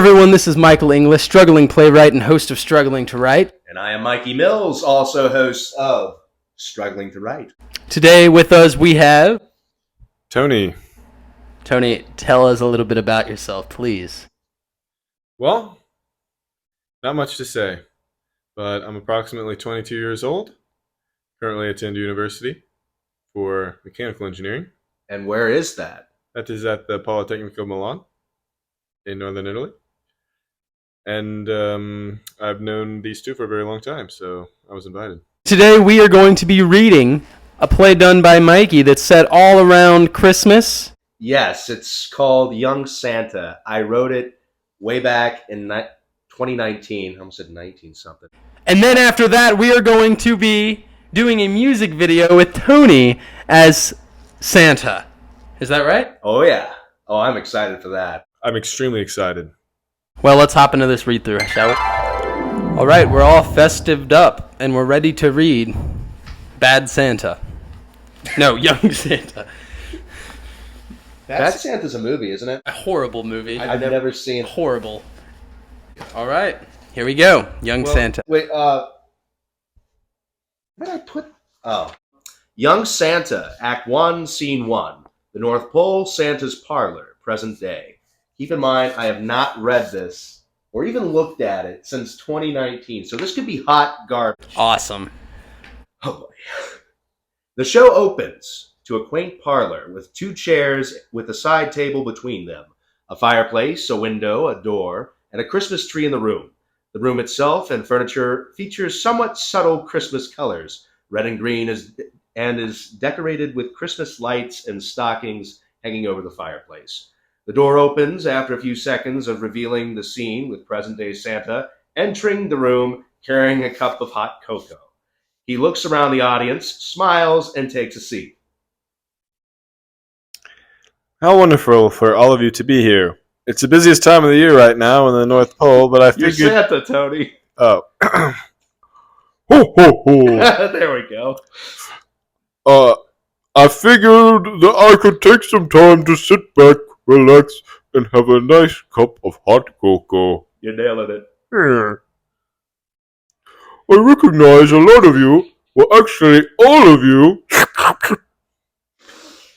everyone, this is Michael English, struggling playwright and host of Struggling to Write. And I am Mikey Mills, also host of Struggling to Write. Today with us we have... Tony. Tony, tell us a little bit about yourself, please. Well, not much to say, but I'm approximately 22 years old, currently attend university for mechanical engineering. And where is that? That is at the Polytechnic of Milan in northern Italy. And I've known these two for a very long time, so I was invited. Today we are going to be reading a play done by Mikey that's set all around Christmas. Yes, it's called Young Santa. I wrote it way back in 2019. I almost said 19-something. And then after that, we are going to be doing a music video with Tony as Santa. Is that right? Oh, yeah. Oh, I'm excited for that. I'm extremely excited. Well, let's hop into this read-through, shall we? All right, we're all festived up, and we're ready to read Bad Santa. No, Young Santa. Bad Santa's a movie, isn't it? A horrible movie. I've never seen. Horrible. All right, here we go. Young Santa. Wait, where did I put... Oh. Young Santa, Act 1, Scene 1. The North Pole, Santa's Parlor, present day. Keep in mind, I have not read this or even looked at it since 2019, so this could be hot garbage. Awesome. Oh boy. The show opens to a quaint parlor with two chairs with a side table between them, a fireplace, a window, a door, and a Christmas tree in the room. The room itself and furniture features somewhat subtle Christmas colors, red and green, and is decorated with Christmas lights and stockings hanging over the fireplace. The door opens after a few seconds of revealing the scene with present-day Santa entering the room carrying a cup of hot cocoa. He looks around the audience, smiles, and takes a seat. How wonderful for all of you to be here. It's the busiest time of the year right now in the North Pole, but I figured... You're Santa, Tony. Oh. Ho, ho, ho. There we go. I figured that I could take some time to sit back, relax, and have a nice cup of hot cocoa. You're nailing it. I recognize a lot of you, well actually all of you.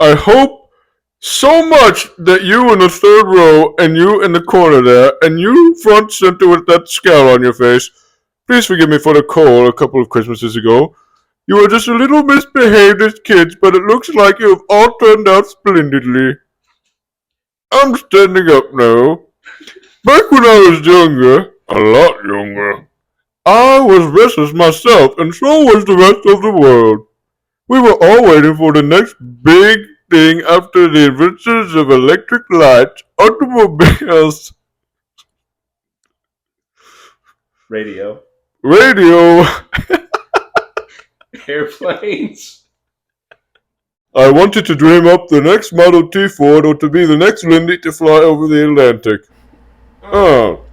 I hope so much that you in the third row, and you in the corner there, and you front center with that scowl on your face. Please forgive me for the call a couple of Christmases ago. You were just a little misbehaved as kids, but it looks like you have all turned out splendidly. I'm standing up now. Back when I was younger, a lot younger, I was restless myself, and so was the rest of the world. We were all waiting for the next big thing after the inventions of electric lights, automobiles, Radio. Airplanes. I wanted to dream up the next Model T Ford or to be the next Lindy to fly over the Atlantic. Oh.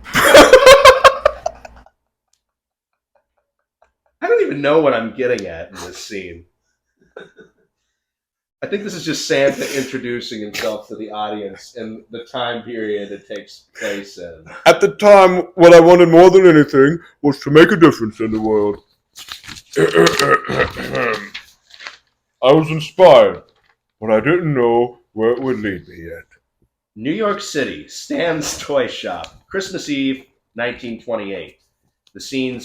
I don't even know what I'm getting at in this scene. I think this is just Santa introducing himself to the audience and the time period it takes place in. At the time, what I wanted more than anything was to make a difference in the world. I was inspired, but I didn't know where it would lead me yet. New York City, Stan's Toy Shop, Christmas Eve, 1928. The scene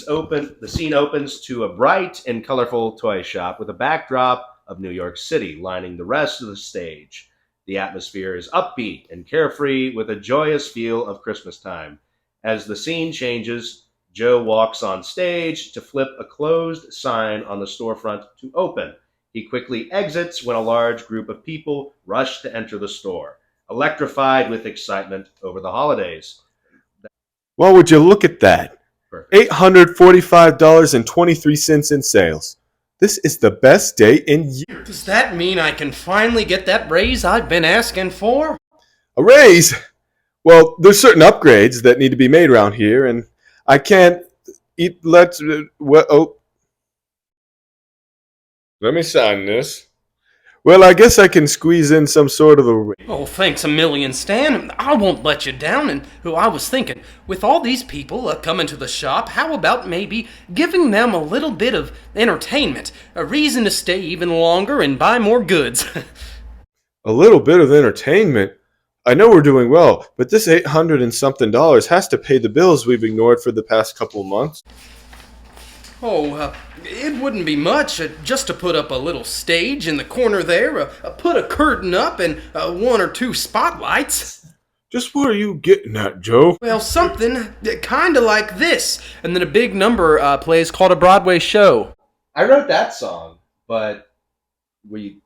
opens to a bright and colorful toy shop with a backdrop of New York City lining the rest of the stage. The atmosphere is upbeat and carefree with a joyous feel of Christmas time. As the scene changes, Joe walks on stage to flip a closed sign on the storefront to open. He quickly exits when a large group of people rush to enter the store, electrified with excitement over the holidays. Well, would you look at that? Perfect. $845.23 in sales. This is the best day in years. Does that mean I can finally get that raise I've been asking for? A raise? Well, there's certain upgrades that need to be made around here, and I can't eat. Let me sign this. Well, I guess I can squeeze in some sort of a... Oh, thanks a million, Stan. I won't let you down. And I was thinking, with all these people coming to the shop, how about maybe giving them a little bit of entertainment? A reason to stay even longer and buy more goods. A little bit of entertainment? I know we're doing well, but this $800 and something has to pay the bills we've ignored for the past couple months. Oh, it wouldn't be much just to put up a little stage in the corner there, put a curtain up and one or two spotlights. Just what are you getting at, Joe? Well, something kind of like this. And then a big number plays called a Broadway show. I wrote that song, but we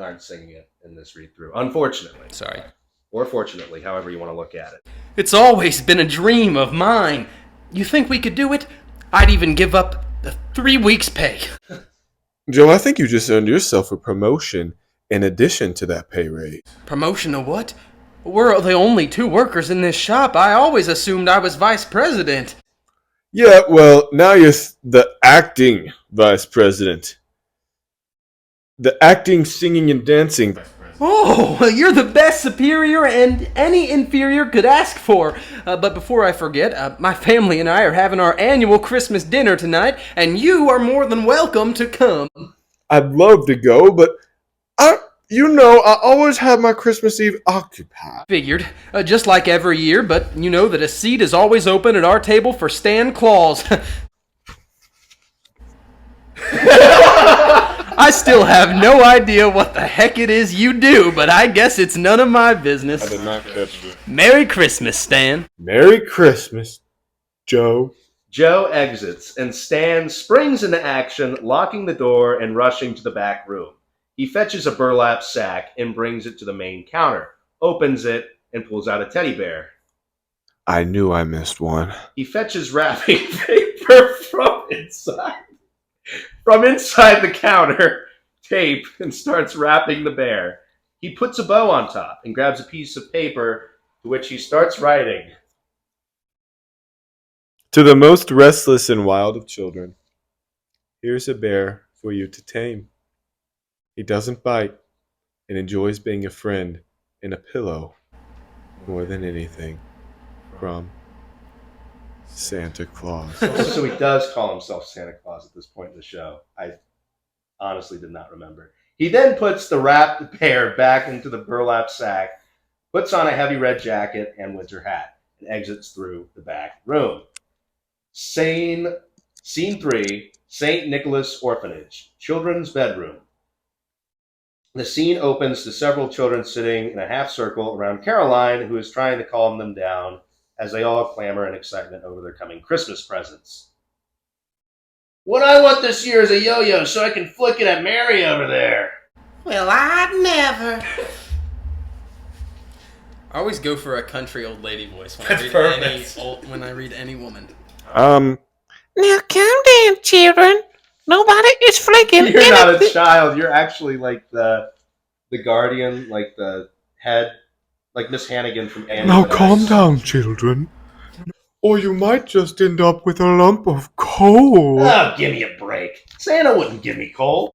aren't singing it in this read-through, unfortunately. Sorry. Or fortunately, however you want to look at it. It's always been a dream of mine. You think we could do it? I'd even give up 3 weeks' pay. Joe, I think you just earned yourself a promotion in addition to that pay raise. Promotion of what? We're the only 2 workers in this shop. I always assumed I was vice president. Yeah, well, now you're the acting vice president. The acting, singing, and dancing. Oh, you're the best superior and any inferior could ask for. But before I forget, my family and I are having our annual Christmas dinner tonight, and you are more than welcome to come. I'd love to go, but I always have my Christmas Eve occupied. Figured, just like every year, but you know that a seat is always open at our table for Stan Claus. I still have no idea what the heck it is you do, but I guess it's none of my business. I did not catch it. Merry Christmas, Stan. Merry Christmas, Joe. Joe exits, and Stan springs into action, locking the door and rushing to the back room. He fetches a burlap sack and brings it to the main counter, opens it, and pulls out a teddy bear. I knew I missed one. He fetches wrapping paper from inside the counter, tape, and starts wrapping the bear. He puts a bow on top and grabs a piece of paper to which he starts writing. To the most restless and wild of children, here's a bear for you to tame. He doesn't bite and enjoys being a friend and a pillow more than anything. From Santa Claus. So he does call himself Santa Claus at this point in the show. I honestly did not remember. He then puts the wrapped bear back into the burlap sack, puts on a heavy red jacket and winter hat, and exits through the back room. Scene 3, St. Nicholas Orphanage, children's bedroom. The scene opens to several children sitting in a half circle around Caroline, who is trying to calm them down as they all clamor in excitement over their coming Christmas presents. What I want this year is a yo-yo so I can flick it at Mary over there. Well, I'd never. I always go for a country old lady voice when I read any woman. Now calm down, children. Nobody is flicking. You're not a child. You're actually like the guardian, like the head, like Miss Hannigan from Annie. Now calm down, children. Or you might just end up with a lump of coal. Oh, give me a break. Santa wouldn't give me coal.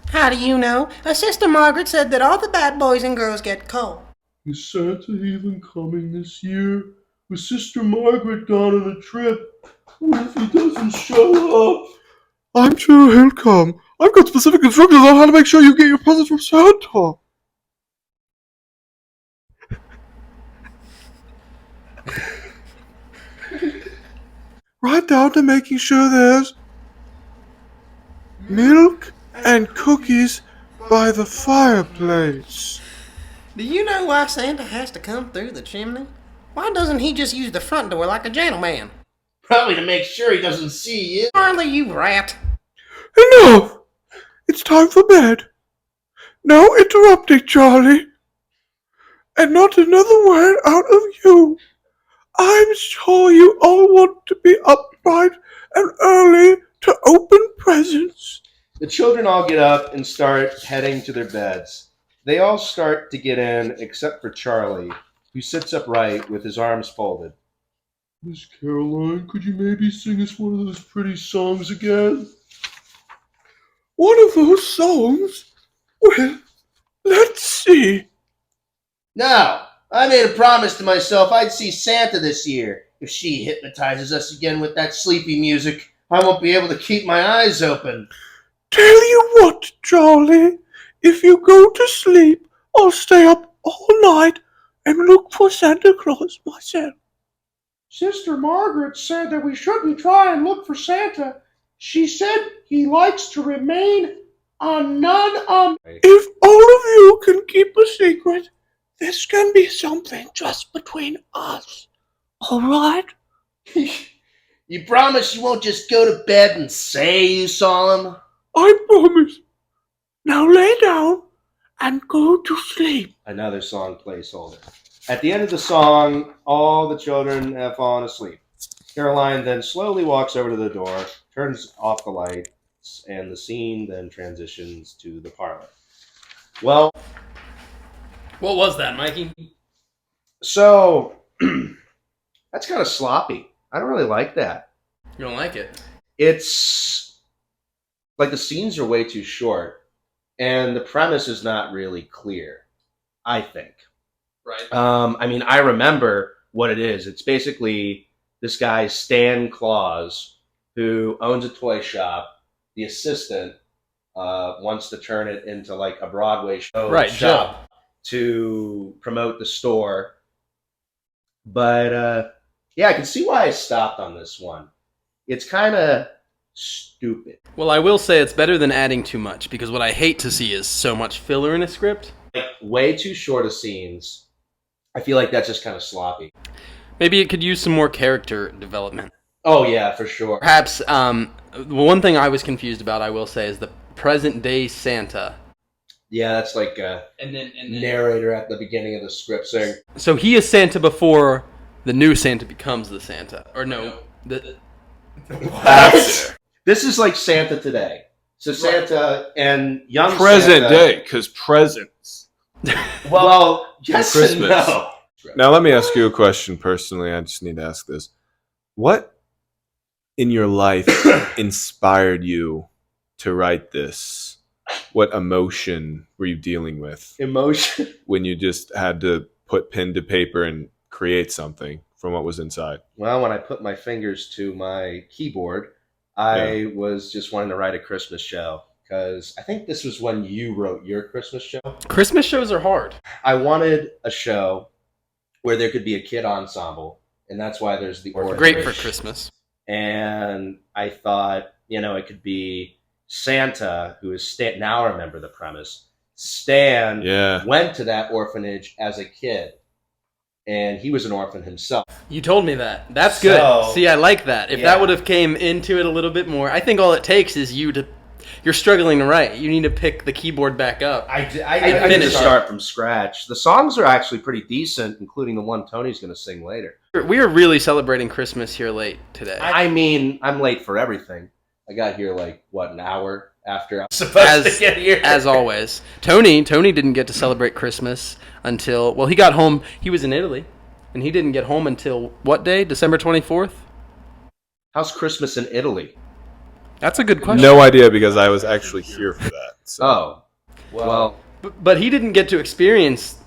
How do you know? Sister Margaret said that all the bad boys and girls get coal. Is Santa even coming this year? Was Sister Margaret gone on a trip? What if he doesn't show up? I'm sure he'll come. I've got specific instructions on how to make sure you get your presents from Santa. Right down to making sure there's milk and cookies by the fireplace. Do you know why Santa has to come through the chimney? Why doesn't he just use the front door like a gentleman? Probably to make sure he doesn't see you. Charlie, you rat. Enough! It's time for bed. No interrupting, Charlie. And not another word out of you. I'm sure you all want to be up bright and early to open presents. The children all get up and start heading to their beds. They all start to get in except for Charlie, who sits upright with his arms folded. Miss Caroline, could you maybe sing us one of those pretty songs again? One of those songs? Well, let's see. Now, I made a promise to myself I'd see Santa this year. If she hypnotizes us again with that sleepy music, I won't be able to keep my eyes open. Tell you what, Charlie. If you go to sleep, I'll stay up all night and look for Santa Claus myself. Sister Margaret said that we shouldn't try and look for Santa. She said he likes to remain unknown. If all of you can keep a secret, this can be something just between us. All right? You promise you won't just go to bed and say you saw him? I promise. Now lay down and go to sleep. Another song placeholder. At the end of the song, all the children have fallen asleep. Caroline then slowly walks over to the door, turns off the lights, and the scene then transitions to the parlor. Well, What was that, Mikey? so that's kind of sloppy. I don't really like that. You don't like it? It's like the scenes are way too short, and the premise is not really clear, I think. Right. I mean, I remember what it is. It's basically this guy, Stan Claus, who owns a toy shop. The assistant wants to turn it into like a Broadway show Right, shop to promote the store. But yeah, I can see why I stopped on this one. It's kind of stupid. Well, I will say it's better than adding too much, because what I hate to see is so much filler in a script. Like, way too short of scenes. I feel like that's just kind of sloppy. Maybe it could use some more character development. Oh, yeah, for sure. Perhaps, one thing I was confused about, I will say, is the present-day Santa. Yeah, that's like a And then narrator at the beginning of the script saying, So he is Santa before the new Santa becomes the Santa. Or no, what? This is like Santa today. So Santa and young Present Santa, day, because presents. Well, yes For and Christmas. no. Now let me ask you a question personally. I just need to ask this. What in your life inspired you to write this? What emotion were you dealing with Emotion. when you just had to put pen to paper and create something from what was inside? Well, when I put my fingers to my keyboard, I was just wanting to write a Christmas show. Because I think this was when you wrote your Christmas show. Christmas shows are hard. I wanted a show where there could be a kid ensemble, and that's why there's the orphanage. Great for Christmas. And I thought, it could be Santa, who is Stan. Now I remember the premise. Stan went to that orphanage as a kid, and he was an orphan himself. You told me that. That's good. So, See, I like that. If that would have came into it a little bit more, I think all it takes is you're struggling to write. You need to pick the keyboard back up. I need to start from scratch. The songs are actually pretty decent, including the one Tony's going to sing later. We are really celebrating Christmas here late today. I mean, I'm late for everything. I got here an hour after I was supposed to get here. As always. Tony didn't get to celebrate Christmas until, well, he got home. He was in Italy, and he didn't get home until what day? December 24th? How's Christmas in Italy? That's a good question. No idea, because I was actually here for that. So. Oh, well. But he didn't get to experience.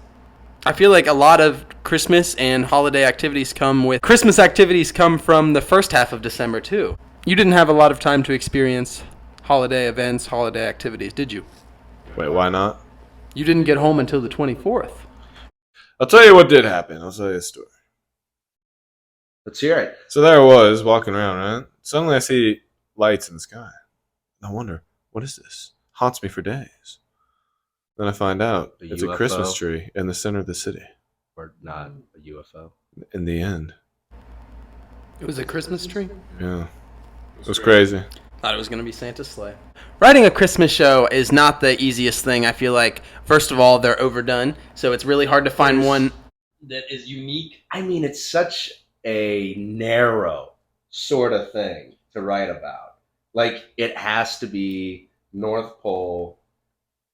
I feel like a lot of Christmas and holiday activities Christmas activities come from the first half of December too. You didn't have a lot of time to experience holiday events, holiday activities, did you? Wait, why not? You didn't get home until the 24th. I'll tell you what did happen. I'll tell you a story. Let's hear it. So there I was, walking around, right? Suddenly I see lights in the sky. I wonder, what is this? Haunts me for days. Then I find out it's UFO? a Christmas tree in the center of the city. Or not a UFO. In the end. It was a Christmas tree? Yeah. It was crazy. Thought it was going to be Santa's sleigh. Writing a Christmas show is not the easiest thing. I feel like, first of all, they're overdone, so it's really hard to find one that is unique. I mean, it's such a narrow sort of thing to write about. Like, it has to be North Pole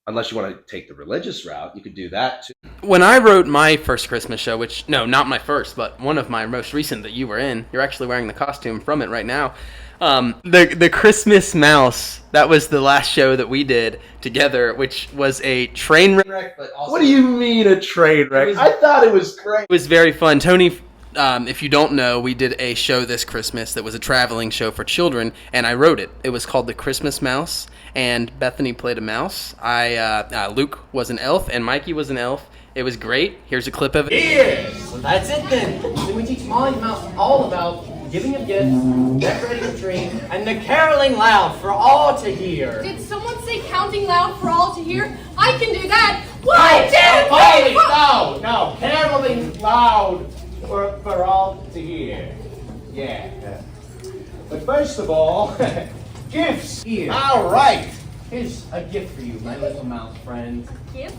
Unless you want to take the religious route, you could do that too. When I wrote my first Christmas show, which, no, not my first, but one of my most recent that you were in, you're actually wearing the costume from it right now. The Christmas Mouse, that was the last show that we did together, which was a train wreck, but also... What do you mean a train wreck? I thought it was great. It was very fun. Tony, if you don't know, we did a show this Christmas that was a traveling show for children, and I wrote it. It was called The Christmas Mouse, and Bethany played a mouse. Luke was an elf, and Mikey was an elf. It was great. Here's a clip of it. Yes! Well, that's it then. Then we teach Molly's Mouse all about giving of gifts, decorating a tree, and the caroling loud for all to hear. Did someone say counting loud for all to hear? I can do that. One, Polly, two, three, four. no, caroling loud for all to hear. Yeah. But first of all, gifts here. All right. Here's a gift for you, my little mouse friend. Gift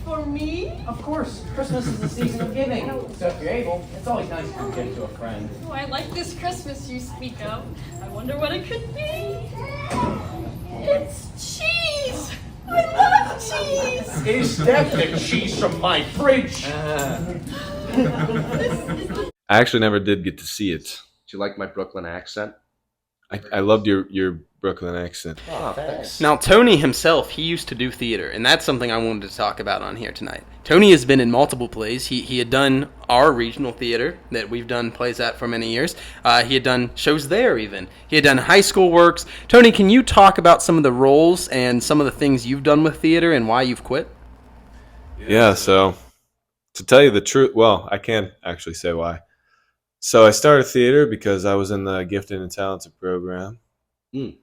for me? Of course, Christmas is the season of giving. So if you're able, it's always nice to give a gift to a friend. Oh, I like this Christmas you speak of. I wonder what it could be. It's cheese. I love cheese. It's definitely cheese from my fridge. I actually never did get to see it. Do you like my Brooklyn accent? I loved your Brooklyn accent. Oh, thanks. Now, Tony himself, he used to do theater, and that's something I wanted to talk about on here tonight. Tony has been in multiple plays. He had done our regional theater that we've done plays at for many years. He had done shows there even. He had done high school works. Tony, can you talk about some of the roles and some of the things you've done with theater and why you've quit? Yeah, so to tell you the truth, well, I can't actually say why. So I started theater because I was in the Gifted and Talented program. Mm.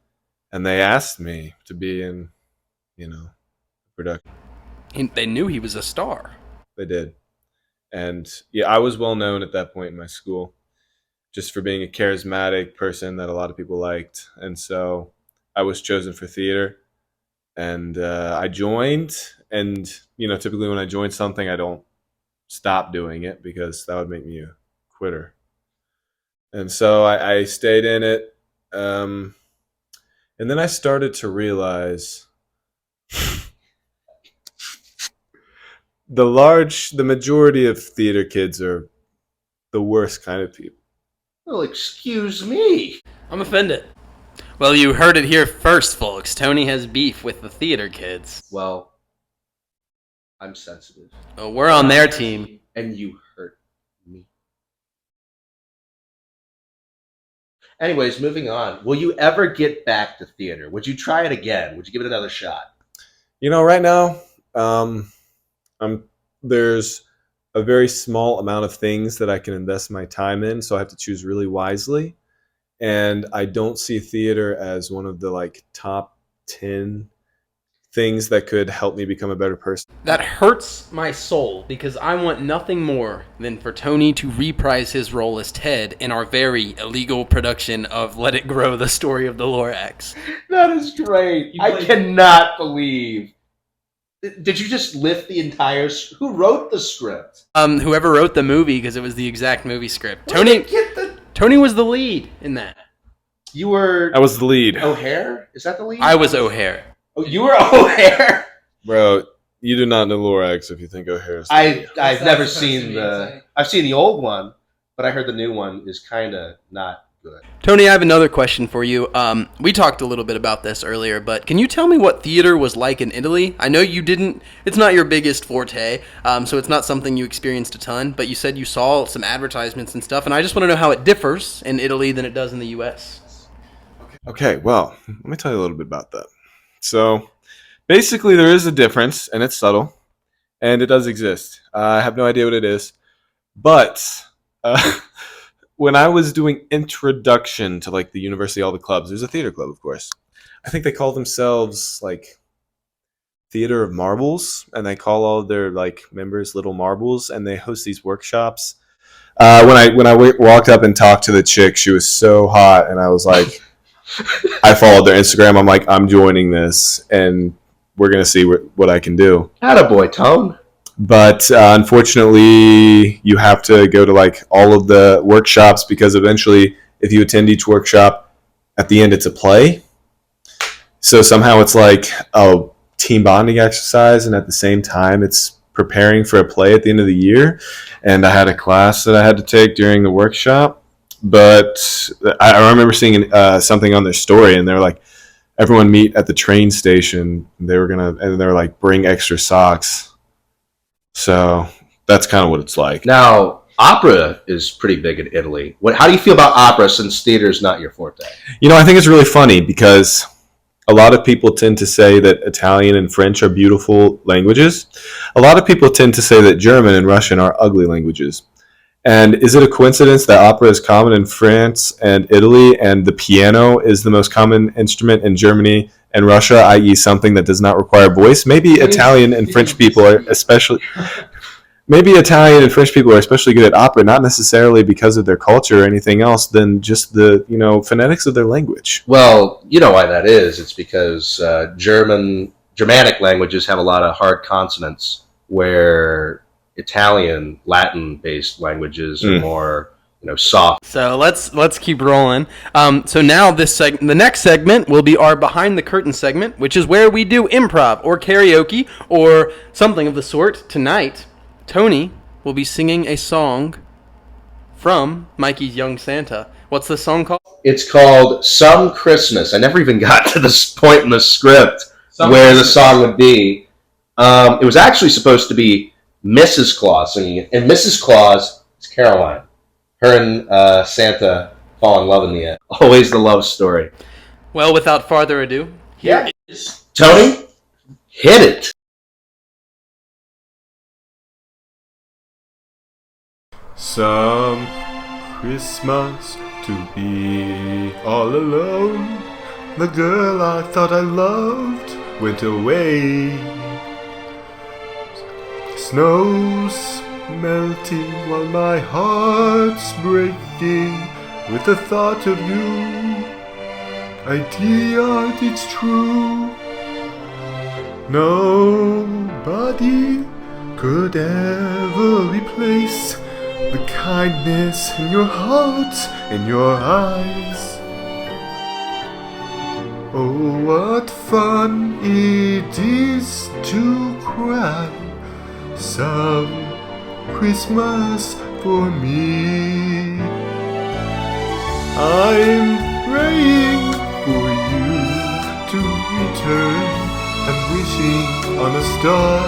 And they asked me to be in, production. They knew he was a star. They did. And yeah, I was well known at that point in my school just for being a charismatic person that a lot of people liked. And so I was chosen for theater. And I joined. And, typically when I join something, I don't stop doing it because that would make me a quitter. And so I stayed in it. And then I started to realize the majority of theater kids are the worst kind of people. Well, excuse me. I'm offended. Well, you heard it here first, folks. Tony has beef with the theater kids. Well, I'm sensitive. Oh, we're on their team. And you hurt me. Anyways, moving on. Will you ever get back to theater? Would you try it again? Would you give it another shot? Right now, there's a very small amount of things that I can invest my time in, so I have to choose really wisely. And I don't see theater as one of the top 10 things that could help me become a better person. That hurts my soul because I want nothing more than for Tony to reprise his role as Ted in our very illegal production of Let It Grow, the Story of the Lorax. That is great. I cannot believe. Did you just lift the entire... Who wrote the script? Whoever wrote the movie, because it was the exact movie script. Where did you get Tony was the lead in that. You were... I was the lead. O'Hare? Is that the lead? I was O'Hare. Oh, you were O'Hare? Bro, you do not know Lorax if you think O'Hare's the lead. I've never seen the... I've seen the old one, but I heard the new one is kind of not good. Tony, I have another question for you. We talked a little bit about this earlier, but can you tell me what theater was like in Italy? I know you didn't... It's not your biggest forte, so it's not something you experienced a ton, but you said you saw some advertisements and stuff, and I just want to know how it differs in Italy than it does in the U.S. Okay, well, let me tell you a little bit about that. So, basically, there is a difference, and it's subtle, and it does exist. I have no idea what it is, but when I was doing introduction to the university, all the clubs, there's a theater club, of course. I think they call themselves Theater of Marbles, and they call all of their members Little Marbles, and they host these workshops. When I walked up and talked to the chick, she was so hot, and I was like. I followed their Instagram. I'm like, I'm joining this, and we're going to see what I can do. Attaboy, Tone. But unfortunately, you have to go to all of the workshops because eventually, if you attend each workshop, at the end it's a play. So somehow it's a team bonding exercise, and at the same time it's preparing for a play at the end of the year. And I had a class that I had to take during the workshop, but I remember seeing something on their story, and they're like, everyone meet at the train station. They were like, bring extra socks. So that's kind of what it's like. Now, opera is pretty big in Italy. How do you feel about opera since theater is not your forte? I think it's really funny because a lot of people tend to say that Italian and French are beautiful languages. A lot of people tend to say that German and Russian are ugly languages. And is it a coincidence that opera is common in France and Italy, and the piano is the most common instrument in Germany and Russia, i.e. something that does not require voice? Maybe Italian and French people are especially good at opera, not necessarily because of their culture or anything else than just the, phonetics of their language. Well, you know why that is. It's because Germanic languages have a lot of hard consonants, where Italian, Latin-based languages are more, soft. So let's keep rolling. So now the next segment will be our behind the curtain segment, which is where we do improv or karaoke or something of the sort. Tonight, Tony will be singing a song from Mikey's Young Santa. What's the song called? It's called Some Christmas. I never even got to this point in the script where the song would be. It was actually supposed to be Mrs. Claus singing it. And Mrs. Claus is Caroline. Her and Santa fall in love in the end. Always the love story. Well, without farther ado, here is Tony, hit it. Some Christmas to be all alone. The girl I thought I loved went away. Snow's melting while my heart's breaking with the thought of you. Dear, it's true. Nobody could ever replace the kindness in your heart, in your eyes. Oh, what fun it is to cry some Christmas for me. I'm praying for you to return and wishing on a star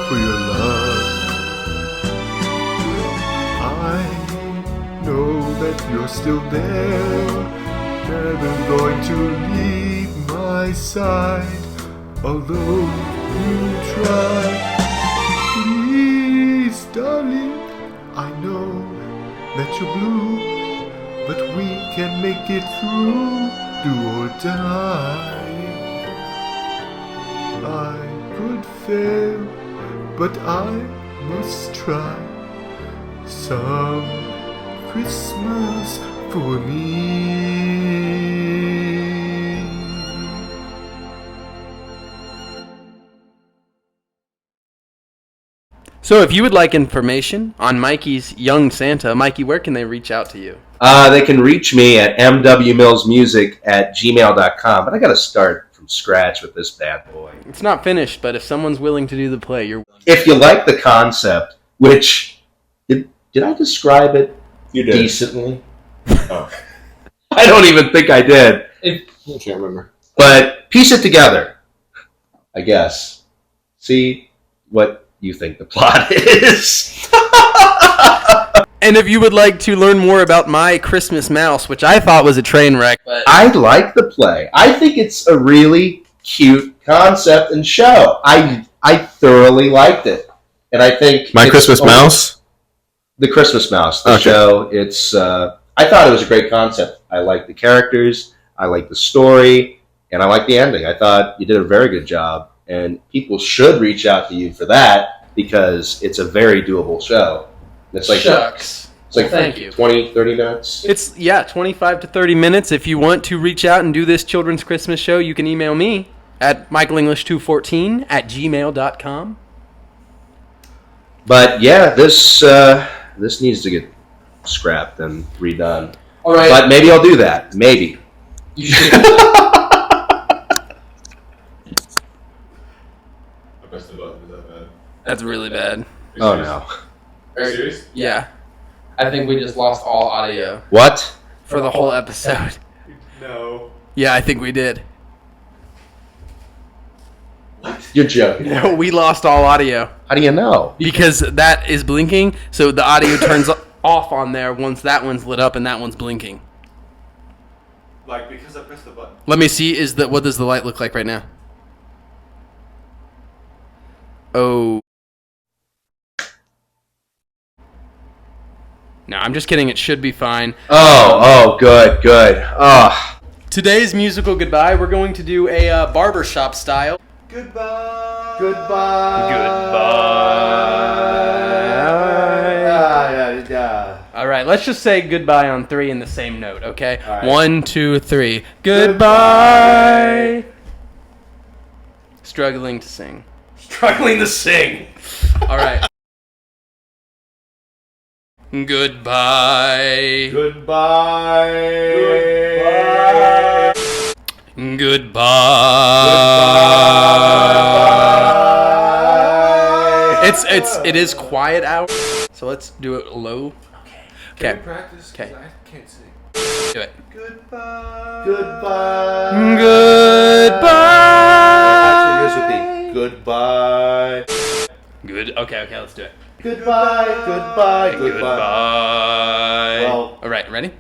for your love. I know that you're still there, never going to leave my side, although you try. Please, darling, I know that you're blue, but we can make it through, do or die. I could fail, but I must try. Some Christmas for me. So if you would like information on Mikey's Young Santa, Mikey, where can they reach out to you? They can reach me at mwmillsmusic@gmail.com, but I got to start from scratch with this bad boy. It's not finished, but if someone's willing to do the play, you're... If you like the concept, which... Did I describe it decently? Oh. I don't even think I did. I can't remember. But piece it together, I guess. See what you think the plot is. And if you would like to learn more about My Christmas Mouse, which I thought was a train wreck, but I like the play. I think it's a really cute concept and show. I thoroughly liked it. And I think... My Christmas Mouse? The Christmas Mouse, the show. It's. I thought it was a great concept. I like the characters, I like the story, and I like the ending. I thought you did a very good job, and people should reach out to you for that because it's a very doable show. It's like shucks. It's like thank you. 20, 30 minutes. It's 25 to 30 minutes. If you want to reach out and do this children's Christmas show, you can email me at michaelenglish214@gmail.com. But yeah, this needs to get scrapped and redone. All right. But maybe I'll do that. Maybe. You should. That's really bad. Oh no. Are you serious? Yeah. I think we just lost all audio What? for the whole episode. No. Yeah, I think we did. You're joking. No, we lost all audio. How do you know? Because that is blinking, so the audio turns off on there once that one's lit up and that one's blinking. Like, because I pressed the button. Let me see, what does the light look like right now? Oh. No, I'm just kidding. It should be fine. Oh, good. Oh. Today's musical goodbye, we're going to do a barbershop style. Goodbye. All right, let's just say goodbye on 3 in the same note, okay? All right. 1, 2, 3. Goodbye. Struggling to sing. Struggling to sing. All right. Goodbye. Goodbye. Goodbye. It is quiet out, so let's do it low. Okay. Practice. Okay. I can't sing. Do it. Goodbye. Actually, yours would be goodbye. Good. Okay, let's do it. Goodbye. Goodbye. Well, All right, ready?